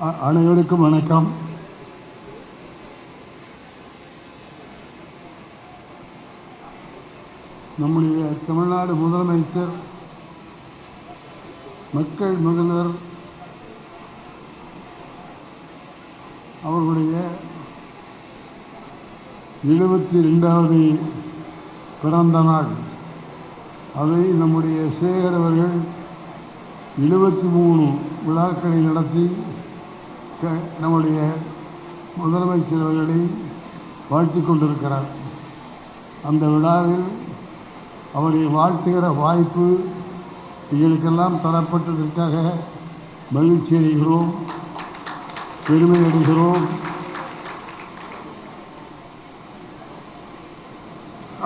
அனைவருக்கும் வணக்கம். நம்முடைய தமிழ்நாடு முதலமைச்சர், மக்கள் முதல்வர் அவர்களுடைய 72வது பிறந்த நாள். அதை நம்முடைய சேகர் அவர்கள் 73 விழாக்களை நடத்தி நம்முடைய முதலமைச்சர் அவர்களை வாழ்த்தி கொண்டிருக்கிறார். அந்த விழாவில் அவரை வாழ்த்துகிற வாய்ப்பு எங்களுக்கெல்லாம் தரப்பட்டதற்காக மகிழ்ச்சி அடைகிறோம், பெருமை அடைகிறோம்.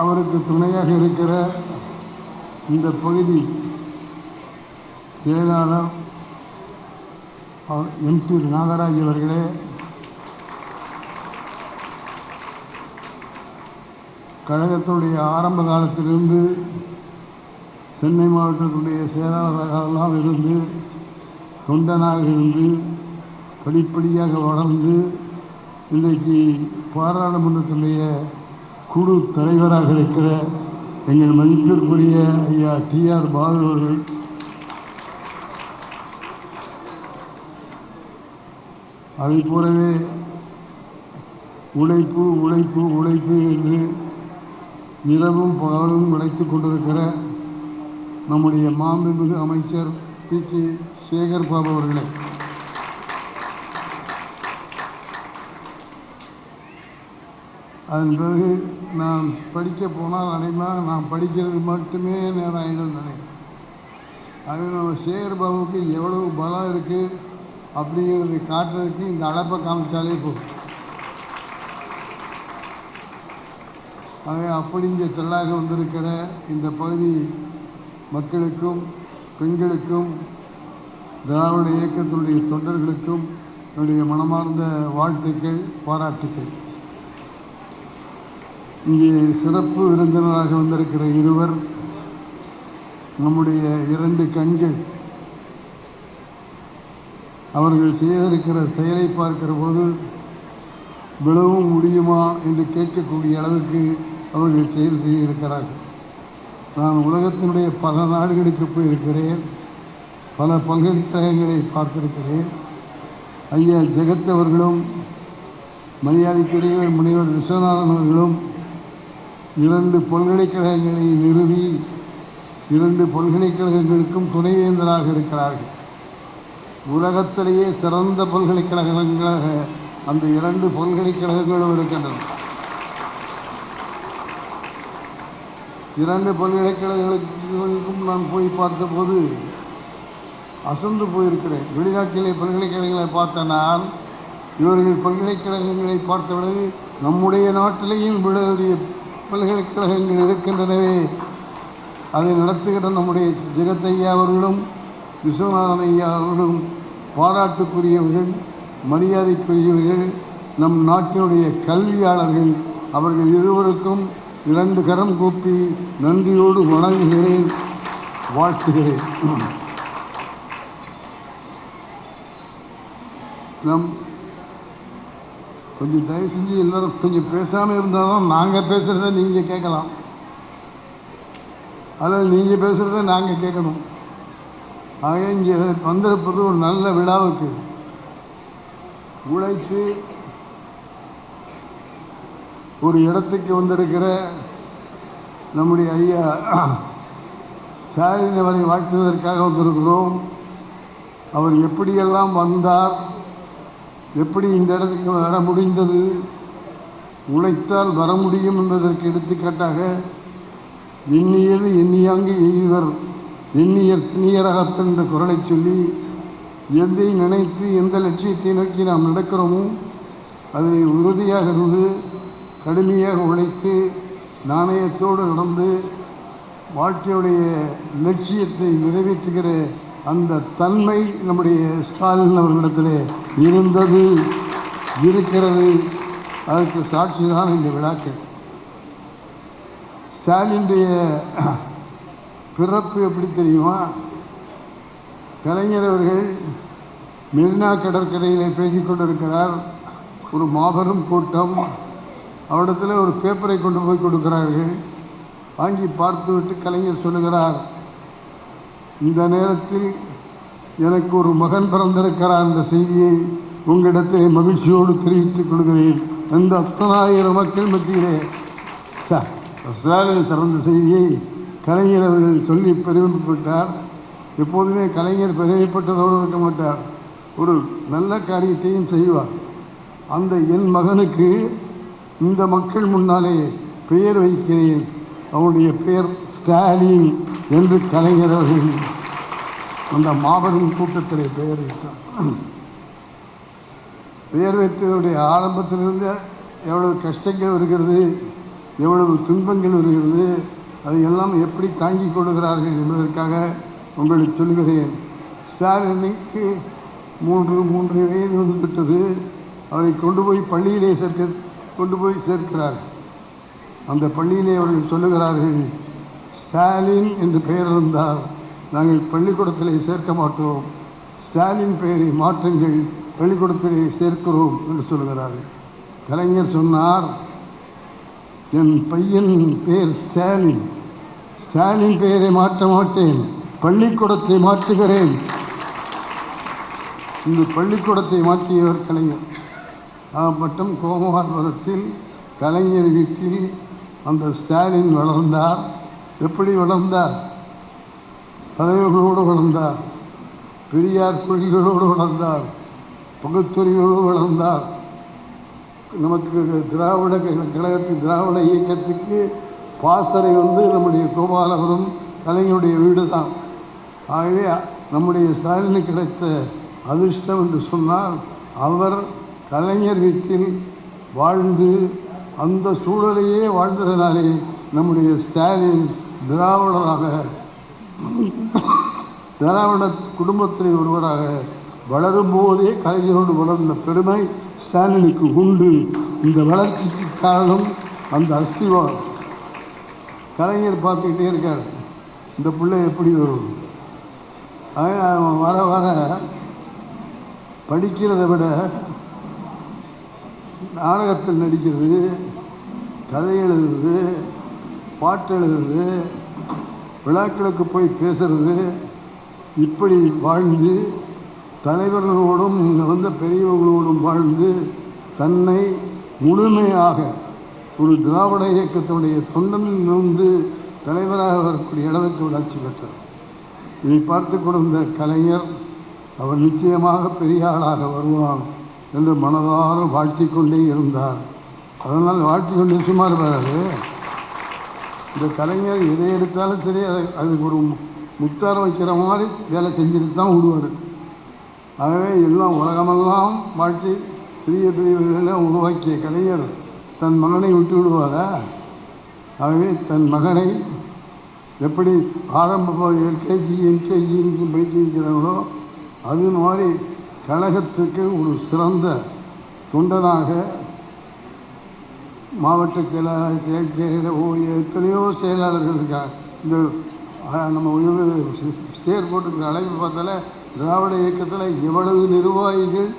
அவருக்கு துணையாக இருக்கிற இந்த பகுதி செயலாளர் MP நாகராஜ் அவர்களே, கழகத்துடைய ஆரம்ப காலத்திலிருந்து சென்னை மாவட்டத்துடைய செயலாளராகலாம் இருந்து, தொண்டனாக இருந்து, படிப்படியாக வளர்ந்து இன்றைக்கு பாராளுமன்றத்துடைய குழு தலைவராக இருக்கிற எங்கள் மதிப்பிற்குரிய ஐயா TR பாலு அவர்கள், அதை போலவே உழைப்பு உழைப்பு உழைப்பு என்று இரவும் பகலும் உழைத்து கொண்டிருக்கிற நம்முடைய மாண்புமிகு அமைச்சர் PK சேகர் பாபு அவர்களே, அதன் பிறகு நான் படிக்க போனால் அனைவராக நான் படிக்கிறது மட்டுமே நேரம் ஆகிடும் நினைக்கிறேன். அது நம்ம சேகர் பாபுக்கு எவ்வளவு பலம் இருக்குது அப்படிங்கிறது காட்டுறதுக்கு இந்த அழைப்பை காமிச்சாலே போதும். ஆக அப்படிங்க திரளாக வந்திருக்கிற இந்த பகுதி மக்களுக்கும் பெண்களுக்கும் திராவிட இயக்கத்தினுடைய தொண்டர்களுக்கும் என்னுடைய மனமார்ந்த வாழ்த்துக்கள், பாராட்டுக்கள். இங்கே சிறப்பு விருந்தினராக வந்திருக்கிற இருவர் நம்முடைய 2 கண்கள். அவர்கள் செய்திருக்கிற செயலை பார்க்கிற போது விழவும் முடியுமா என்று கேட்கக்கூடிய அளவுக்கு அவர்கள் செயல் செய்திருக்கிறார்கள். நான் உலகத்தினுடைய பல நாடுகளுக்கு போயிருக்கிறேன், பல பல்கலைக்கழகங்களை பார்த்திருக்கிறேன். ஐயா ஜெகத் அவர்களும் மரியாதைக்குரிய முனைவர் விஸ்வநாதன் அவர்களும் 2 பல்கலைக்கழகங்களை நிறுவி 2 பல்கலைக்கழகங்களுக்கும் துணைவேந்தராக இருக்கிறார்கள். உலகத்திலேயே சிறந்த பல்கலைக்கழகங்களாக அந்த 2 பல்கலைக்கழகங்களும் இருக்கின்றன. 2 பல்கலைக்கழகங்களுக்கும் நான் போய் பார்த்தபோது அசந்து போயிருக்கிறேன். வெளிநாட்டிலே பல்கலைக்கழகங்களை பார்த்த நான் இவர்கள் பல்கலைக்கழகங்களை பார்த்த பிறகு நம்முடைய நாட்டிலேயும் இவ்வளவு பல்கலைக்கழகங்கள் இருக்கின்றனவே, அதை நடத்துகிற நம்முடைய ஜெகத் ஐயா அவர்களும் விஸ்வநாதன் ஐயா அவர்களும் பாராட்டுக்குரியவர்கள், மரியாதைக்குரியவர்கள், நம் நாட்டினுடைய கல்வியாளர்கள். அவர்கள் இருவருக்கும் 2 கரம் கூப்பி நன்றியோடு வணங்குகிறேன், வாழ்த்துகிறேன். கொஞ்சம் தயவு செஞ்சு எல்லோரும் கொஞ்சம் பேசாமல் இருந்தாலும் நாங்கள் பேசுகிறத நீங்கள் கேட்கலாம், அல்லது நீங்கள் பேசுகிறத நாங்கள் கேட்கணும். ஆக இங்கே வந்திருப்பது ஒரு நல்ல விழாவுக்கு. உழைத்து ஒரு இடத்துக்கு வந்திருக்கிற நம்முடைய ஐயா ஸ்டாலின் அவரை வாழ்த்துவதற்காக வந்திருக்கிறோம். அவர் எப்படியெல்லாம் வந்தார், எப்படி இந்த இடத்துக்கு வர முடிந்தது, உழைத்தால் வர முடியும் என்பதற்கு எடுத்துக்காட்டாக எண்ணியது எண்ணியாங்கு எய்துவர் எண்ணியர் திணியரகப் என்ற குரலை சொல்லி, எதை நினைத்து எந்த லட்சியத்தை நோக்கி நாம் நடக்கிறோமோ அதை உறுதியாக இருந்து கடுமையாக உழைத்து நாணயத்தோடு நடந்து வாழ்க்கையுடைய லட்சியத்தை நிறைவேற்றுகிற அந்த தன்மை நம்முடைய ஸ்டாலின் அவர்களிடத்தில் இருந்தது, இருக்கிறது. அதற்கு சாட்சி தான் இந்த விழாக்கள். ஸ்டாலினுடைய பிறப்பு எப்படி தெரியுமா? கலைஞர் அவர்கள் மெரினா கடற்கரையில் பேசிக்கொண்டிருக்கிறார். ஒரு மாபெரும் கூட்டம். அவரிடத்தில் ஒரு பேப்பரை கொண்டு போய் கொடுக்கிறார்கள். வாங்கி பார்த்துவிட்டு கலைஞர் சொல்லுகிறார், இந்த நேரத்தில் எனக்கு ஒரு மகன் பிறந்திருக்கிறார் என்ற செய்தியை உங்களிடத்தில் மகிழ்ச்சியோடு தெரிவித்துக் கொள்கிறேன். அந்த 10,000 மக்கள் மத்தியிலே ஸ்டாலின் சிறந்த செய்தியை கலைஞர் அவர்கள் சொல்லி பெருமைப்பட்டார். எப்போதுமே கலைஞர் பெருமைப்பட்டதோடு இருக்க மாட்டார், ஒரு நல்ல காரியத்தையும் செய்வார். அந்த என் மகனுக்கு இந்த மக்கள் முன்னாலே பெயர் வைக்கிறேன், அவனுடைய பெயர் ஸ்டாலின் என்று கலைஞர் அவர்கள் அந்த மாபெரும் கூட்டத்திலே பெயர் வைத்தார். பெயர் வைத்ததுடைய ஆரம்பத்திலிருந்து எவ்வளவு கஷ்டங்கள் வருகிறது, எவ்வளவு துன்பங்கள் வருகிறது, அதையெல்லாம் எப்படி தாங்கிக் கொள்கிறார்கள் என்பதற்காக உங்களுக்கு சொல்கிறேன். ஸ்டாலினுக்கு 3 வயது வந்துவிட்டது. அவரை கொண்டு போய் பள்ளியிலே சேர்க்கிறார். அந்த பள்ளியிலே அவர்கள் சொல்லுகிறார்கள், ஸ்டாலின் என்று பெயர் இருந்தால் நாங்கள் பள்ளிக்கூடத்திலே சேர்க்க மாட்டோம், ஸ்டாலின் பெயரை மாற்றுங்கள், பள்ளிக்கூடத்திலே சேர்க்கிறோம் என்று சொல்லுகிறார்கள். கலைஞர் சொன்னார், என் பையன் பெயர் ஸ்டாலின், ஸ்டாலின் பெயரை மாற்ற மாட்டேன், பள்ளிக்கூடத்தை மாற்றுகிறேன். இந்த பள்ளிக்கூடத்தை மாற்றியவர் கலைஞர். மட்டும் கோமவாரத்தில் கலைஞர் வீட்டில் அந்த ஸ்டாலின் வளர்ந்தார். எப்படி வளர்ந்தார்? தலைவர்களோடு வளர்ந்தார், பெரியார் கொள்கைகளோடு வளர்ந்தார், பகுத்தறிவோடு வளர்ந்தார். நமக்கு திராவிட கழகத்தின் திராவிட இயக்கத்துக்கு பாசறை நம்முடைய கோபாலபுரம் கலைஞருடைய வீடு தான். ஆகவே நம்முடைய ஸ்டாலினுக்கு கிடைத்த அதிர்ஷ்டம் என்று சொன்னால், அவர் கலைஞர் வீட்டில் வாழ்ந்து அந்த சூழலையே வாழ்ந்ததனாலே நம்முடைய ஸ்டாலின் திராவிட குடும்பத்தில் ஒருவராக வளரும்போதே கலைஞரோடு வளர்ந்த பெருமை ஸ்டாலினுக்கு உண்டு. இந்த வளர்ச்சிக்கு காரணம் அந்த அஸ்திவாரம். கலைஞர் பார்த்துக்கிட்டே இருக்கார், இந்த பிள்ளை எப்படி வரும். வர வர படிக்கிறதை விட நாடகத்தில் நடிக்கிறது, கதை எழுதுறது, பாட்டு எழுதுறது, விழாக்களுக்கு போய் பேசுறது, இப்படி வாழ்ந்து தலைவர்களோடும் வந்த பெரியவர்களோடும் வாழ்ந்து தன்னை முழுமையாக ஒரு திராவிட இயக்கத்தினுடைய தொண்டனிலிருந்து தலைவராக வரக்கூடிய அளவுக்கு வளர்ச்சி பெற்றார். இதை பார்த்து கொண்டிருந்த கலைஞர், அவர் நிச்சயமாக பெரிய ஆளாக வருவான் என்று மனதார வாழ்த்தி கொண்டே இருந்தார். அதனால் வாழ்த்தி கொண்டே சும்மா இருப்பாரு. இந்த கலைஞர் எதை எடுத்தாலும் சரி, அதுக்கு ஒரு முத்தாரம் வைக்கிற மாதிரி வேலை செஞ்சுட்டு தான் விடுவார். ஆகவே எல்லாம் உலகமெல்லாம் வாழ்த்தி பெரிய பெரியவர்களெல்லாம் உருவாக்கிய கலைஞர் தன் மகனை விட்டு விடுவாரா? ஆகவே தன் மகனை எப்படி ஆரம்ப எல்கேஜி எல்கேஜின்னு படிக்க வைக்கிறாங்களோ அது மாதிரி கழகத்துக்கு ஒரு சிறந்த தொண்டனாக மாவட்ட செயலாளர் எத்தனையோ செயலாளர்கள் இருக்காங்க. இந்த நம்ம சேர் போட்டுக்கிற அழைப்பு பார்த்தால திராவிட இயக்கத்தில் எவ்வளவு நிர்வாகிகள்,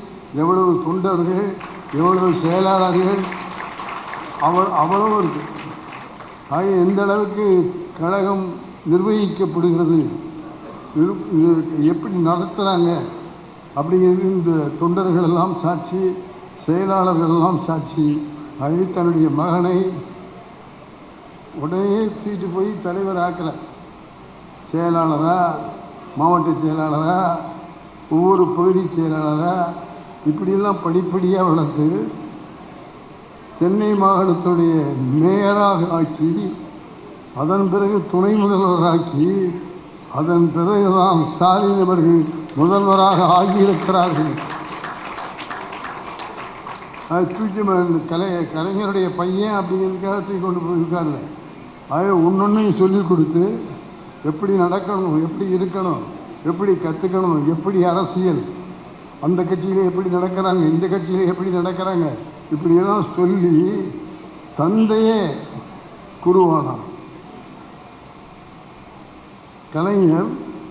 எவ்வளவு தொண்டர்கள், எவ்வளவு செயலாளர்கள் அவ்வளவு இருக்குது. ஆக எந்த அளவுக்கு கழகம் நிர்வகிக்கப்படுகிறது, எப்படி நடத்துகிறாங்க அப்படிங்கிறது இந்த தொண்டர்கள் எல்லாம் சாட்சி, செயலாளர்கள் எல்லாம் சாட்சி. ஆகவே தன்னுடைய மகனை உடனே தூக்கிட்டு போய் தலைவர் ஆக்கலை, செயலாளராக, மாவட்ட செயலாளராக, ஒவ்வொரு பகுதி செயலாளராக, இப்படியெல்லாம் படிப்படியாக வளர்த்து சென்னை மாகாணத்துடைய மேயராக ஆக்கி, அதன் பிறகு துணை முதல்வராக்கி, அதன் பிறகுதான் ஸ்டாலின் அவர்கள் முதல்வராக ஆகியிருக்கிறார்கள். தூக்கி கலைஞருடைய பையன் அப்படிங்கிறதுக்காக தூக்கி கொண்டு போயிருக்காருல்ல. ஆகவே ஒன்றொன்னையும் சொல்லிக் கொடுத்து எப்படி நடக்கணும், எப்படி இருக்கணும், எப்படி கற்றுக்கணும், எப்படி அரசியல், அந்த கட்சியில் எப்படி நடக்கிறாங்க, இந்த கட்சியில் எப்படி நடக்கிறாங்க, இப்படியெல்லாம் சொல்லி தந்தையே குருவானான். கலைஞர்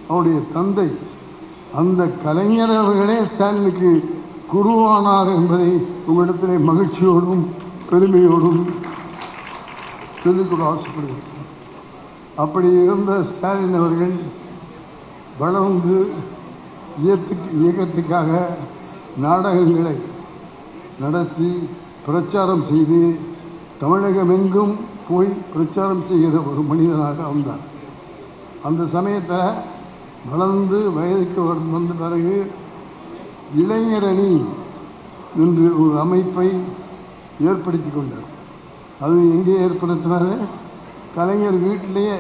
அவருடைய தந்தை அந்த கலைஞர் அவர்களே ஸ்டாலினுக்கு குருவானார் என்பதை உங்களிடத்திலே மகிழ்ச்சியோடும் பெருமையோடும் சொல்லிக்கொள்ள ஆசைப்படுகிறேன். அப்படி இருந்த ஸ்டாலின் அவர்கள் வளர்ந்து இயக்கத்துக்காக நாடகங்களை நடத்தி பிரச்சாரம் செய்து தமிழகமெங்கும் போய் பிரச்சாரம் செய்கிற ஒரு மனிதனாக வந்தார். அந்த சமயத்தில் வளர்ந்து வயதுக்கு வந்த பிறகு இளைஞரணி என்று ஒரு அமைப்பை ஏற்படுத்தி கொண்டார். அது எங்கே ஏற்படுத்தினார்? கலைஞர் வீட்டிலேயே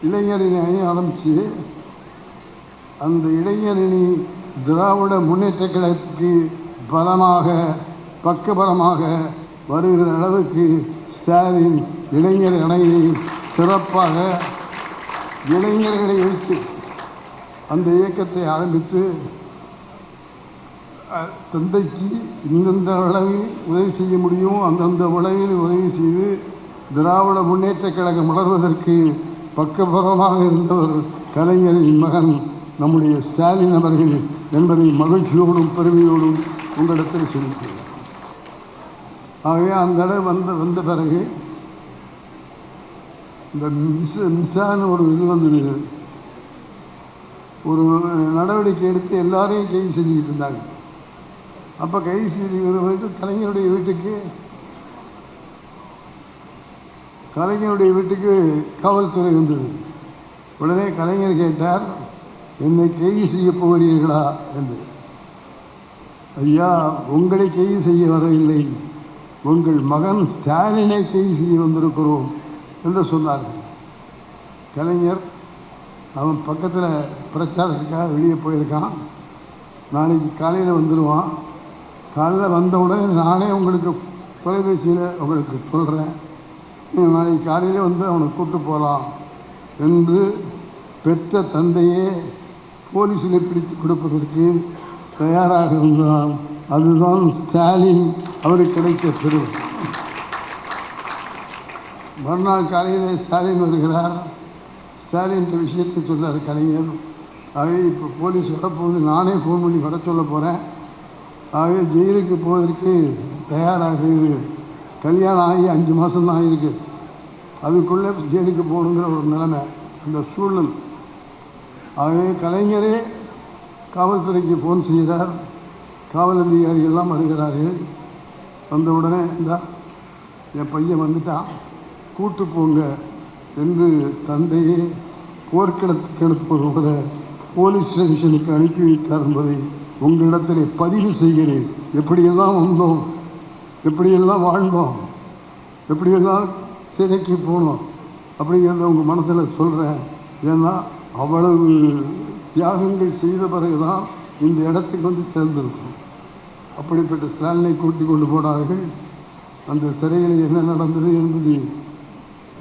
இளைஞரணி அணி ஆரம்பித்து அந்த இளைஞரணி திராவிட முன்னேற்ற கழகத்துக்கு பலமாக பக்கபலமாக வருகிற அளவுக்கு ஸ்டாலின் இளைஞர் அணையை சிறப்பாக இளைஞர்களை வைத்து அந்த இயக்கத்தை ஆரம்பித்து தந்தைக்கு இந்தந்த அளவில் உதவி செய்ய முடியும் அந்தந்த அளவில் உதவி செய்து திராவிட முன்னேற்ற கழகம் வளர்வதற்கு பக்கபலமாக இருந்தவர் கலைஞரின் மகன் நம்முடைய ஸ்டாலின் அவர்கள் என்பதை மகிழ்ச்சியோடும் பெருமையோடும் உங்களிடத்தில் சொல்லிக்கிறேன். ஆகவே அந்த இடம் வந்த பிறகு இந்த மிஸ்ஸான்னு ஒரு இது வந்தது, ஒரு நடவடிக்கை எடுத்து எல்லாரையும் கைது செஞ்சுக்கிட்டு இருந்தாங்க. அப்போ கைது செய்து கலைஞருடைய வீட்டுக்கு காவல்துறை வந்தது. உடனே கலைஞர் கேட்டார், என்னை கைது செய்ய போகிறீர்களா என்று. ஐயா, உங்களை கைது செய்ய வரவில்லை, உங்கள் மகன் ஸ்டாலினை கைது செய்ய வந்திருக்கிறோம் என்று சொன்னார்கள். கலைஞர் அவன் பக்கத்தில் பிரச்சாரத்துக்காக வெளியே போயிருக்கான், நாளைக்கு காலையில் வந்துடுவான், காலையில் வந்தவுடனே நானே உங்களுக்கு தொலைபேசியில் உங்களுக்கு சொல்கிறேன், நாளைக்கு காலையில் வந்து அவனை கூப்பிட்டு போகலாம் என்று பெற்ற தந்தையே போலீஸில் பிடித்து கொடுப்பதற்கு தயாராக இருந்தான். அதுதான் ஸ்டாலின் அவருக்கு கிடைத்த பெருமை. மறுநாள் காலையில் ஸ்டாலின் வருகிறார். ஸ்டாலின் விஷயத்தை சொன்னார் கலைஞர். ஆகவே இப்போ போலீஸ் வரப்போகுது, நானே ஃபோன் பண்ணி வர சொல்ல போகிறேன், ஆகவே ஜெயிலுக்கு போவதற்கு தயாராக இரு, கல்யாணம் ஆகி 5 மாதம்தான் ஆகிருக்கு, அதுக்குள்ளே ஜெயிலுக்கு போகணுங்கிற ஒரு நிலைமை, அந்த சூழல். ஆகவே கலைஞரே காவல்துறைக்கு ஃபோன் செய்கிறார். காவல் அதிகாரிகள்லாம் வருகிறார்கள். வந்த உடனே என் பையன் வந்துட்டான், கூட்டு போங்க என்று தந்தையே போர்க்களத்துக்கு அனுப்புவத போலீஸ் ஸ்டேஷனுக்கு அனுப்பி வைத்தார் என்பதை உங்களிடத்தில் பதிவு செய்கிறேன். எப்படியெல்லாம் வந்தோம், எப்படியெல்லாம் வாழ்ந்தோம், எப்படியெல்லாம் சிறைக்கு போனோம் அப்படிங்கிறத உங்கள் மனசில் சொல்கிறேன். ஏன்னா அவ்வளவு தியாகங்கள் செய்த பிறகுதான் இந்த இடத்துக்கு வந்து சேர்ந்திருக்கும். அப்படிப்பட்ட ஸ்டாலினை கூட்டி கொண்டு போனார்கள். அந்த சிறையில் என்ன நடந்தது என்பது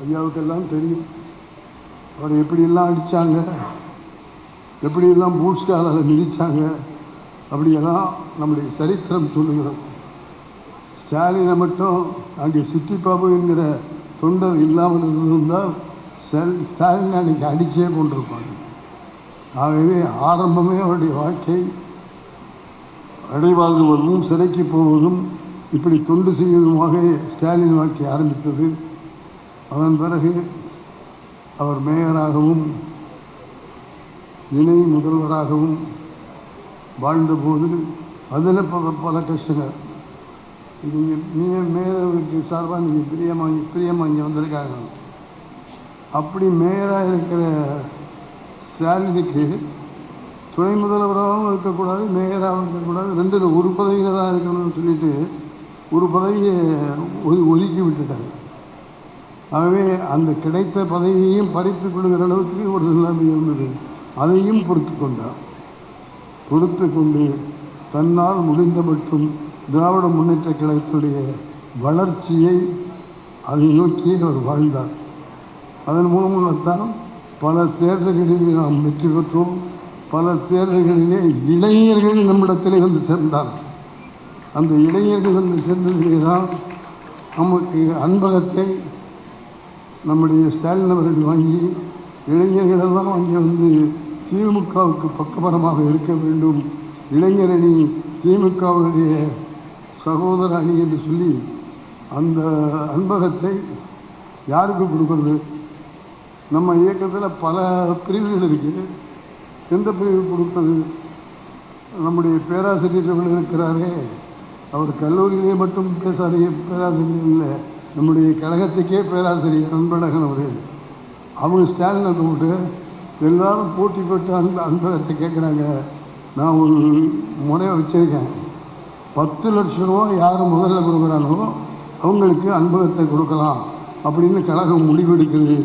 ஐயாவுக்கெல்லாம் தெரியும். அவர் எப்படியெல்லாம் அடித்தாங்க, எப்படியெல்லாம் பூஸ்டாலால் மிதித்தாங்க, அப்படியெல்லாம் நம்முடைய சரித்திரம் சொல்லுகிறோம். ஸ்டாலினை மட்டும் அங்கே சிட்டிபாபு என்கிற தொண்டர் இல்லாமல் இருந்திருந்தால் ஸ்டாலின் அன்றைக்கி அடித்தே கொண்டிருப்பாங்க. ஆகவே ஆரம்பமே அவருடைய வாழ்க்கை அடைவாங்குவதும் சிறைக்கு போவதும் இப்படி தொண்டு செய்வதுமாக ஸ்டாலின் வாழ்க்கை ஆரம்பித்தது. அதன் பிறகு அவர் மேயராகவும் இணை முதல்வராகவும் வாழ்ந்தபோது அதில் பல கஷ்டங்கள். நீங்கள் மேயருக்கு சார்பாக நீங்கள் பிரியமாக இங்கே வந்திருக்காங்க. அப்படி மேயராக இருக்கிற ஸ்டாலினுக்கு துணை முதல்வராகவும் இருக்கக்கூடாது, மேயராகவும் இருக்கக்கூடாது, ரெண்டில் ஒரு பதவியில் தான் இருக்கணும்னு சொல்லிட்டு ஒரு பதவியை ஒதுக்கி விட்டுட்டார். ஆகவே அந்த கிடைத்த பதவியையும் பறித்து கொள்கிற அளவுக்கு ஒரு நிலைமை இருந்தது. அதையும் பொறுத்து கொண்டார். பொறுத்து கொண்டு தன்னால் முடிந்த மட்டும் திராவிட முன்னேற்ற கழகத்துடைய வளர்ச்சியை அதை நோக்கி அவர் வாழ்ந்தார். அதன் மூலமாகத்தான் பல தேர்தல்களிலே நாம் வெற்றி பெற்றோம். பல தேர்தல்களிலே இளைஞர்கள் நம்மிடத்திலே வந்து சேர்ந்தார்கள். அந்த இளைஞர்கள் வந்து சேர்ந்ததிலே தான் நமக்கு அன்பகத்தை நம்முடைய ஸ்டாலின் அவர்கள் வாங்கி இளைஞர்களெல்லாம் அங்கே வந்து திமுகவுக்கு பக்கபலமாக இருக்க வேண்டும், இளைஞர் அணி திமுகவுடைய சகோதர அணி என்று சொல்லி அந்த அன்பகத்தை யாருக்கு கொடுக்கறது? நம்ம இயக்கத்தில் பல பிரிவுகள் இருக்குது. எந்த பிரிவு கொடுப்பது? நம்முடைய பேராசிரியர்கள் இருக்கிறாரே, அவர் கல்லூரியிலே மட்டும் பேராசிரியர் இல்லை, நம்முடைய கழகத்துக்கே பேராசிரியர் அன்பழகன் அவர்கள். அவங்க ஸ்டாலினை கூப்பிட்டு எல்லாரும் போட்டி போட்டு அன்பகத்தை கேட்குறாங்க. நான் ஒரு முறையை வச்சுருக்கேன், 10 லட்சம் ரூபா யார் முதல்ல கொடுக்குறாங்களோ அவங்களுக்கு அன்பகத்தை கொடுக்கலாம் அப்படின்னு கழகம் முடிவெடுக்குது.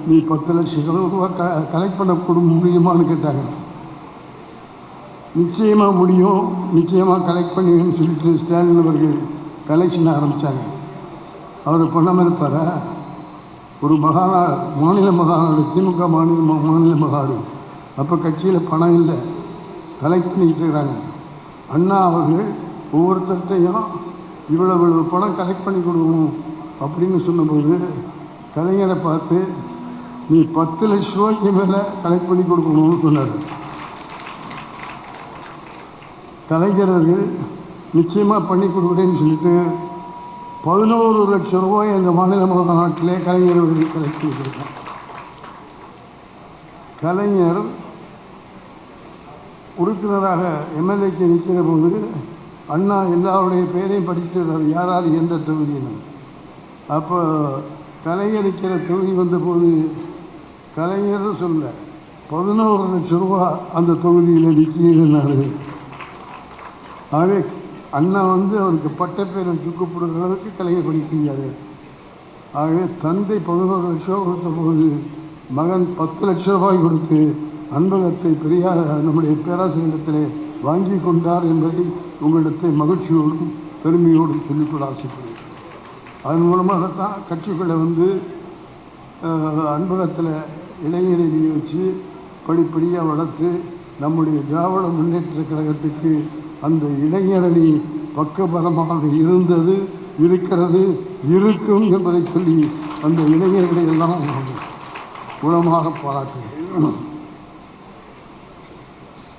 நீ 10 லட்சம் ரூபா கலெக்ட் பண்ண முடியுமான்னு கேட்டாங்க. நிச்சயமாக முடியும், நிச்சயமாக கலெக்ட் பண்ணிங்கன்னு சொல்லிட்டு ஸ்டாலின் அவர்கள் கலெக்ஷன் ஆரம்பித்தாங்க. அவர் பண்ணாமல் இருப்பார். ஒரு மாநில மகாநாடு, திமுக மாநில மகாநாடு, அப்போ கட்சியில் பணம் இல்லை, கலெக்ட் பண்ணிக்கிட்டு இருக்கிறாங்க. அண்ணா அவர்கள் ஒவ்வொருத்தர்கிட்டையும் இவ்வளவு பணம் கலெக்ட் பண்ணி கொடுக்கணும் அப்படின்னு சொன்னபோது கலைஞரை பார்த்து நீ 10 லட்ச ரூபாய்க்கு மேலே கலெக்ட் பண்ணி கொடுக்கணும்னு சொன்னார். கலைஞர்கள் நிச்சயமாக பண்ணி கொடுக்குறேன்னு சொல்லிட்டு 11 லட்சம் ரூபாய் எங்கள் மாநில மாநாட்டிலே கலைஞர்கள் கலெக்ட் பண்ணி கொடுத்தார். கலைஞர் உறுப்பினராக எம்எல்ஏக்கு நிற்கிற போது அண்ணா எல்லாருடைய பேரையும் படிச்சுட்டு யார் யார் எந்த தொகுதின்னு. அப்போ கலைஞர் இருக்கிற தொகுதி வந்தபோது கலைஞர் சொல்ல 11 லட்சம் ரூபா அந்த தொகுதியில் நிற்கிறாரு. ஆகவே அண்ணா அவருக்கு பட்டப்பேரை சுக்கப்படுற அளவுக்கு கலைஞர் பணி செஞ்சார். ஆகவே தந்தை 11 லட்சம் ரூபா கொடுத்த போது மகன் 10 லட்சம் ரூபாய் கொடுத்து அன்பகத்தை நம்முடைய பேராசிரியரிடத்திலே வாங்கி கொண்டார் என்பதை உங்களிடத்தை மகிழ்ச்சியோடும் பெருமையோடும் சொல்லிக்கொள்ள ஆசைப்படுகிறேன். அதன் மூலமாகத்தான் கட்சிக்குள்ளே அன்பகத்தில் இளைஞரை வச்சு படிப்படியாக வளர்த்து நம்முடைய திராவிட முன்னேற்ற கழகத்துக்கு அந்த இளைஞரணி பக்கபலமாக இருந்தது, இருக்கிறது, இருக்கும் என்பதை சொல்லி அந்த இளைஞர்களை எல்லாம் குணமாக பாராட்டுகிறேன்.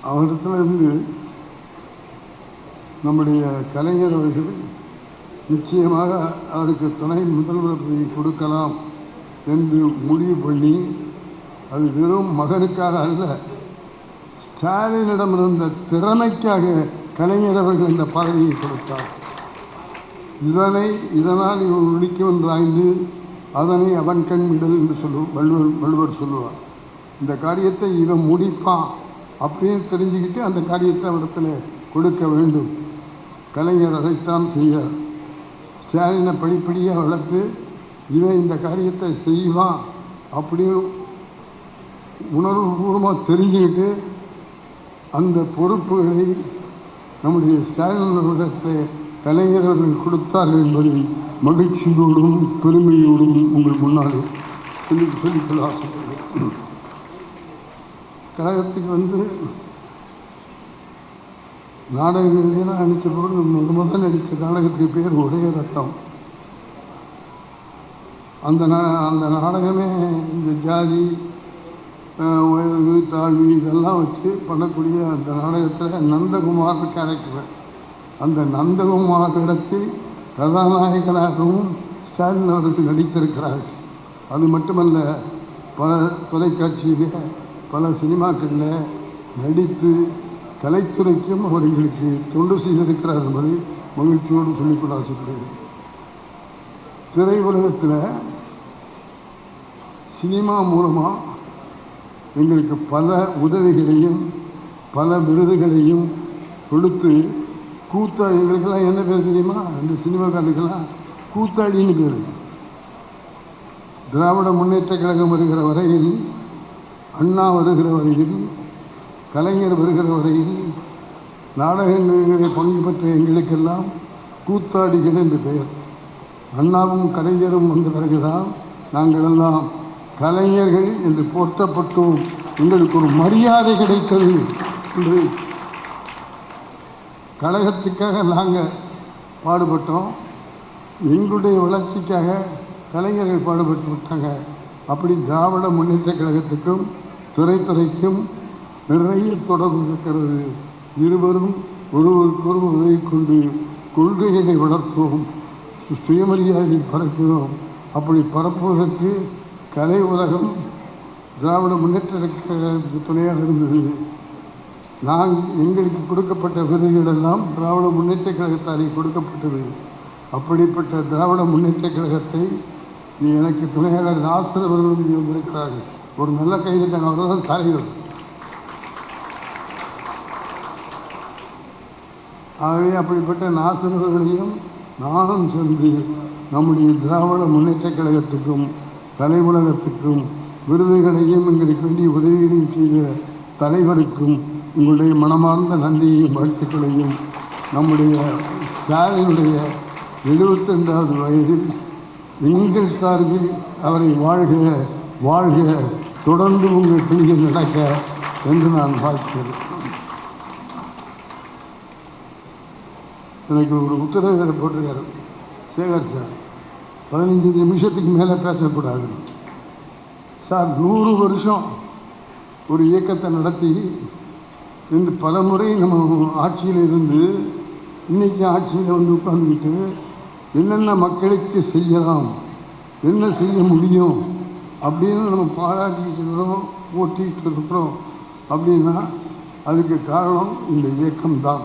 அவரிடத்திலிருந்து நம்முடைய கலைஞர் அவர்கள் நிச்சயமாக அவருக்கு துணை முதல்வர் கொடுக்கலாம் என்று முடிவு பண்ணி, அது வெறும் மகனுக்காக அல்ல, ஸ்டாலினிடம் இருந்த திறமைக்காக கலைஞர் அவர்கள் இந்த பதவியை கொடுத்தார். இதனால் இவன் முடிக்கும் என்றாய்ந்து அதனை அவன் கண் விடல் என்று வள்ளுவர் சொல்லுவார். இந்த காரியத்தை இவன் முடிப்பான் அப்படின்னு தெரிஞ்சுக்கிட்டு அந்த காரியத்தை அவரிடத்தில் கொடுக்க வேண்டும். கலைஞர் அதைத்தான் செய்யார். ஸ்டாலினை படிப்படியாக வளர்த்து இவன் இந்த காரியத்தை செய்வான் அப்படின்னு உணர்வுபூர்வமாக தெரிஞ்சுக்கிட்டு அந்த பொறுப்புகளை நம்முடைய ஸ்டாலினிடத்தில் கலைஞர் அவர்கள் கொடுத்தார்கள் என்பதை மகிழ்ச்சியோடும் பெருமையோடும் உங்கள் முன்னாலே சொல்லிக்கொள்ள ஆசைப்படுகிறேன். கழகத்துக்கு நாடகங்கள்லாம் நடித்த பொருள் முதல் நடித்த நாடகத்துக்கு பேர் ஒரே ரத்தம். அந்த நாடகமே இந்த ஜாதி உயர்வு தாழ்வு இதெல்லாம் வச்சு பண்ணக்கூடிய அந்த நாடகத்தில் நந்தகுமார் கேரக்டர், அந்த நந்தகுமார் இடத்தில் கதாநாயகனாகவும் ஸ்டாலின் அவர்கள் நடித்திருக்கிறார்கள். அது மட்டுமல்ல, பல தொலைக்காட்சியில் பல சினிமாக்களில் நடித்து கலைத்துறைக்கும் அவர்களுக்கு தொண்டு செய்திருக்கிறார் என்பதை மகிழ்ச்சியோடு சொல்லிக்கொள்ள ஆசைப்படுகிறேன். திரையுலகத்தில் சினிமா மூலமாக எங்களுக்கு பல உதவிகளையும் பல விருதுகளையும் கொடுத்து எங்களுக்கெல்லாம் என்ன பேர் தெரியுமா? இந்த சினிமாக்காரர்களுக்கெல்லாம் கூத்தாடின்னு பேர். திராவிட முன்னேற்ற கழகம் வருகிற வரையில், அண்ணா வருகிற வரையில், கலைஞர் வருகிற வரையில் நாடகங்களில் பங்கு பெற்ற எங்களுக்கெல்லாம் கூத்தாடிகள் என்று பெயர். அண்ணாவும் கலைஞரும் வந்த பிறகுதான் நாங்களெல்லாம் கலைஞர்கள் என்று போற்றப்பட்டோம், எங்களுக்கு ஒரு மரியாதை கிடைத்தது என்று. கழகத்துக்காக நாங்கள் பாடுபட்டோம், எங்களுடைய வளர்ச்சிக்காக கலைஞர்கள் பாடுபட்டு விட்டாங்க. அப்படி திராவிட முன்னேற்ற கழகத்துக்கும் துறைக்கும் நிறைய தொடர்பு இருக்கிறது. இருவரும் ஒருவருக்கொருவர் உதவி கொண்டு கொள்கைகளை வளர்த்தோம், சுயமரியாதை பரப்பினோம். அப்படி பரப்புவதற்கு கலை உலகம் திராவிட முன்னேற்ற கழகத்துக்கு துணையாக இருந்தது. எங்களுக்கு கொடுக்கப்பட்ட விருதுகளெல்லாம் திராவிட முன்னேற்ற கழகத்தாலே கொடுக்கப்பட்டது. அப்படிப்பட்ட திராவிட முன்னேற்ற கழகத்தை எனக்கு துணையாக நாசர் அவர்களும் இங்கே வந்திருக்கிறார்கள். ஒரு நல்ல கைதிட்டாங்க, அவர்கள் தான் தலைவர். ஆகவே அப்படிப்பட்ட நாசர் அவர்களையும் நானும் சென்று நம்முடைய திராவிட முன்னேற்ற கழகத்துக்கும் கலை உலகத்துக்கும் விருதுகளையும் எங்களுக்கு வேண்டிய உதவிகளையும் செய்த தலைவருக்கும் உங்களுடைய மனமார்ந்த நன்றியையும் வாழ்த்துக்களையும், நம்முடைய ஸ்டாலினுடைய 72வது வயதில் எங்கள் சார்பில் அவரை வாழ்க வாழ்க, தொடர்ந்து உங்கள் பணிகள் நடக்க என்று நான் வாழ்த்துகிறேன். எனக்கு ஒரு உத்தரவு போட்டிருக்காரு சேகர் சார், 15 நிமிஷத்துக்கு மேலே பேசக்கூடாது சார். 100 வருஷம் ஒரு இயக்கத்தை நடத்தி இன்று பல முறை நம்ம ஆட்சியில் இருந்து இன்றைக்கி ஆட்சியில் வந்து உட்காந்துக்கிட்டு என்னென்ன மக்களுக்கு செய்யலாம், என்ன செய்ய முடியும் அப்படின்னு நம்ம பாராட்டிக்கிட்டு இருக்கிறோம், போட்டிகிட்டு இருக்கிறோம். அப்படின்னா அதுக்கு காரணம் இந்த இயக்கம்தான்.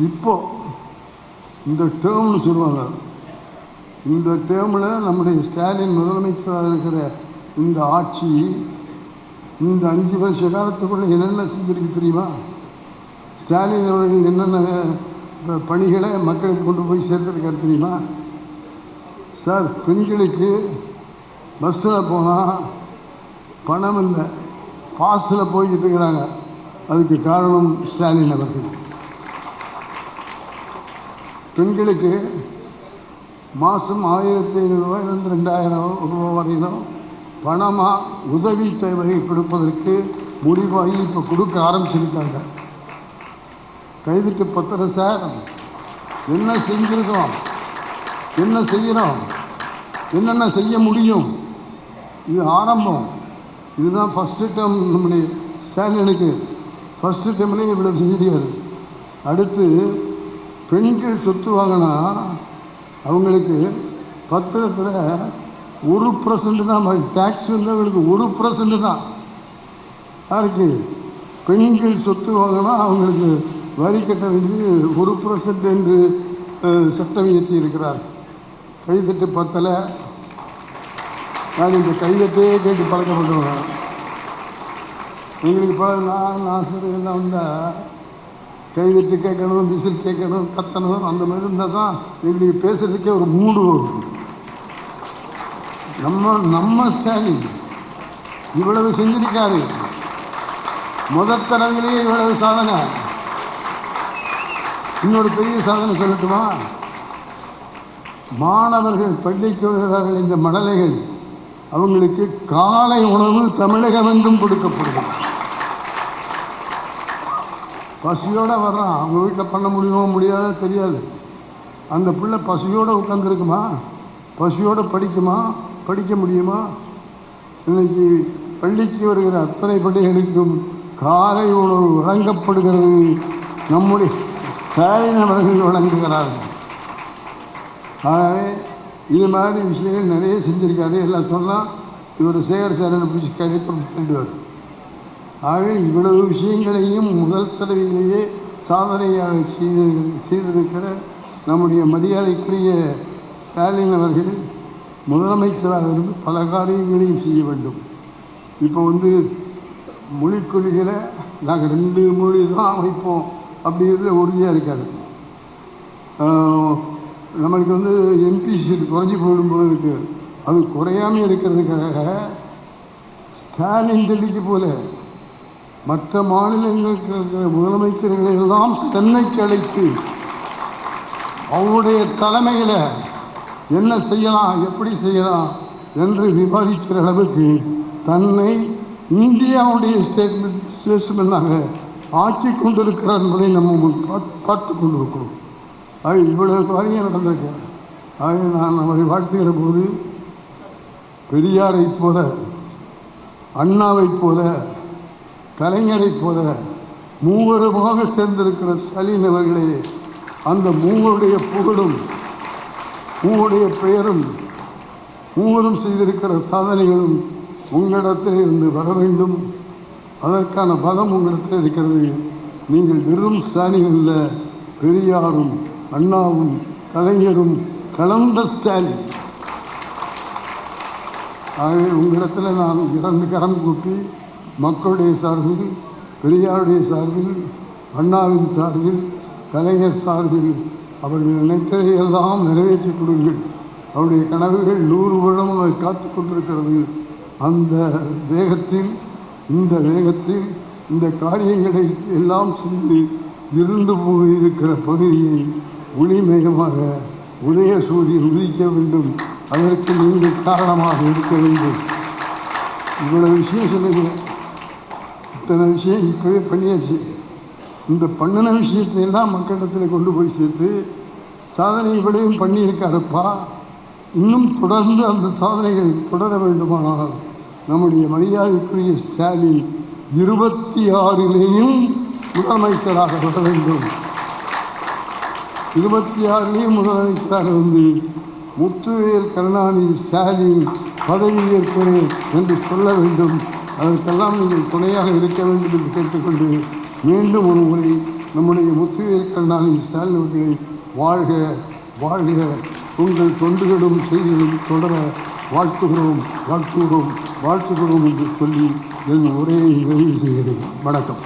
இப்போ இந்த டேர்ம்னு சொல்லுவாங்க, இந்த டேர்மில் நம்முடைய ஸ்டாலின் முதலமைச்சராக இருக்கிற இந்த ஆட்சி இந்த 5 வருஷ காலத்துக்குள்ளே என்னென்ன செஞ்சிருக்கு தெரியுமா? ஸ்டாலின் அவர்கள் என்னென்ன பணிகளை மக்களுக்கு கொண்டு போய் சேர்த்துருக்காரு தெரியுமா சார்? பெண்களுக்கு பஸ்ஸில் போனால் பணம் இல்லை, பாஸில் போய்கிட்டு இருக்கிறாங்க. அதுக்கு காரணம் ஸ்டாலின் அவர்கள். பெண்களுக்கு மாதம் 1500 ரூபாயிலிருந்து 2000 ரூபா வரையிலும் பணமாக உதவி தேவையை கொடுப்பதற்கு முடிவாகி இப்போ கொடுக்க ஆரம்பிச்சிருக்காங்க. கைதுக்கு பத்திரம் சார், என்ன செஞ்சுருக்கோம், என்ன செய்கிறோம், என்னென்ன செய்ய முடியும், இது ஆரம்பம். இதுதான் ஃபஸ்ட்டு டைம் நம்முடைய ஸ்டாலினுக்கு. ஃபஸ்ட்டு டைம்லேயே இவ்வளோ செஞ்சிருக்காரு. அடுத்து பெண்கள் சொத்து வாங்கினா அவங்களுக்கு பத்திரத்தில் 1% தான் டேக்ஸ் வந்து அவங்களுக்கு 1% தான். யாருக்கு? பெண்கள் சொத்து வாங்கினா அவங்களுக்கு வரி கட்ட வேண்டியது 1% என்று சட்டம் இயற்றி இருக்கிறார். கைதட்டு பத்தலை. நான் இந்த கைதட்டே கேட்டு பழக்கப்பட்டவங்க. எங்களுக்கு நான் சரி எல்லாம் வந்தால் கைதட்டு கேட்கணும், விசில் கேட்கணும், கத்தணும், அந்த மாதிரி இருந்தால் தான் எங்களுக்கு பேசுகிறதுக்கே ஒரு மூடு வரும். நம்ம ஸ்டாலின் இவ்வளவு செஞ்சிருக்காரு. முதல் தடவையிலேயே இவ்வளவு சாதனை. இன்னொரு பெரிய சாதனை சொல்லட்டுமா? மாணவர்கள் பள்ளிக்கு வருகிறார்கள், இந்த மழலைகள், அவங்களுக்கு காலை உணவு தமிழகம் என்றும் கொடுக்கப்படுது. பசியோடு வர்றான், அவங்க வீட்டில் பண்ண முடியுமோ முடியாதோ தெரியாது. அந்த பிள்ளை பசியோடு உட்காந்துருக்குமா? பசியோடு படிக்குமா? படிக்க முடியுமா? இன்னைக்கு பள்ளிக்கு வருகிற அத்தனை பள்ளிகளுக்கும் காலை உணவு வழங்கப்படுகிறது. நம்முடைய ஸ்டாலின் அவர்கள் வழங்குகிறார்கள். ஆகவே இது மாதிரி விஷயங்கள் நிறைய செஞ்சுருக்காரு. எல்லாம் சொன்னால் இவர் சேகர் சாரனை பிடிச்சி கழித்து தள்ளுவார். ஆகவே இவ்வளவு விஷயங்களையும் முதல் தடவையிலேயே சாதனையாக செய்திருக்கிற நம்முடைய மரியாதைக்குரிய ஸ்டாலின் அவர்கள் முதலமைச்சராக இருந்து பல காரியங்களையும் செய்ய வேண்டும். இப்போ மொழிக் கொள்கையில் நாங்கள் 2 மொழி தான் அமைப்போம் அப்படிங்கிறதுல உறுதியாக இருக்காது. நம்மளுக்கு எம்பி சீட் குறைஞ்சி போயிடும் போல இருக்குது. அது குறையாமல் இருக்கிறதுக்காக ஸ்டாலின் டெல்லிக்கு போல மற்ற மாநிலங்களுக்கு இருக்கிற முதலமைச்சர்களை எல்லாம் சென்னைக்கு அழைத்து அவருடைய தலைமையில் என்ன செய்யலாம், எப்படி செய்யலாம் என்று விவாதிக்கிற அளவுக்கு தன்னை இந்தியாவுடைய ஸ்டேட்மெண்டாக ஆக்கி கொண்டிருக்கிறார் என்பதை நம்ம பார்த்து கொண்டிருக்கிறோம். ஆக இவ்வளவு காரியம் நடந்திருக்கு. ஆக நான் அவரை வாழ்த்துகிற போது பெரியாரைப் போல, அண்ணாவைப் போல, கலைஞரைப் போல மூவருமாக சேர்ந்திருக்கிற ஸ்டாலின் அவர்களே, அந்த மூவருடைய புகழும், மூவருடைய பெயரும், மூவரும் செய்திருக்கிற சாதனைகளும் உங்களிடத்தில் இருந்து வர வேண்டும். அதற்கான பலம் உங்களிடத்தில் இருக்கிறது. நீங்கள் வெறும் ஸ்டாலின் அல்ல, பெரியாரும் அண்ணாவும் கலைஞரும் கலந்த ஸ்டாலின். ஆகவே உங்களிடத்தில் நான் 2 கரம் கூப்பி மக்களுடைய சார்பில், பெரியாருடைய சார்பில், அண்ணாவின் சார்பில், கலைஞர் சார்பில் அவர்கள் நினைத்ததையெல்லாம் நிறைவேற்றி கொடுங்கள். அவருடைய கனவுகள் 100 வருடமாக காத்து கொண்டிருக்கிறது. அந்த வேகத்தில், இந்த வேகத்தில் இந்த காரியங்களை எல்லாம் செய்து இருண்டு போயிருக்கிற பகுதியை ஒளிமயமாக உதய சூரியன் உதிக்க வேண்டும். அதற்கு நீங்கள் காரணமாக இருக்க வேண்டும். இவ்வளவு விஷயம் சொல்லுங்க, இத்தனை விஷயம் இப்போவே பண்ணியாச்சு. இந்த பண்ணின விஷயத்தை எல்லாம் மக்களிடத்தில் கொண்டு போய் சேர்த்து சாதனை இவ்வளையும் பண்ணியிருக்காருப்பா, இன்னும் தொடர்ந்து அந்த சாதனைகள் தொடர வேண்டுமானால் நம்முடைய மரியாதைக்குரிய ஸ்டாலின் 26லேயும் முதலமைச்சராக வர வேண்டும். 26லேயும் முதலமைச்சராக வந்து முத்துவேல் கருணாநிதி ஸ்டாலின் பதவியேற்கிறேன் என்று சொல்ல வேண்டும். அதற்கெல்லாம் நீங்கள் துணையாக இருக்க வேண்டும் என்று கேட்டுக்கொண்டு மீண்டும் ஒரு முறை நம்முடைய முத்துவேல் கருணாநிதி ஸ்டாலின் அவர்களை வாழ்க வாழ்க, உங்கள் தொண்டுகளும் செய்திகளும் தொடர வாழ்த்துகிறோம் வாழ்த்துகிறோம் வாழ்த்துகிறோம் என்று சொல்லி என் உரையை நிறைவு செய்கிறேன். வணக்கம்.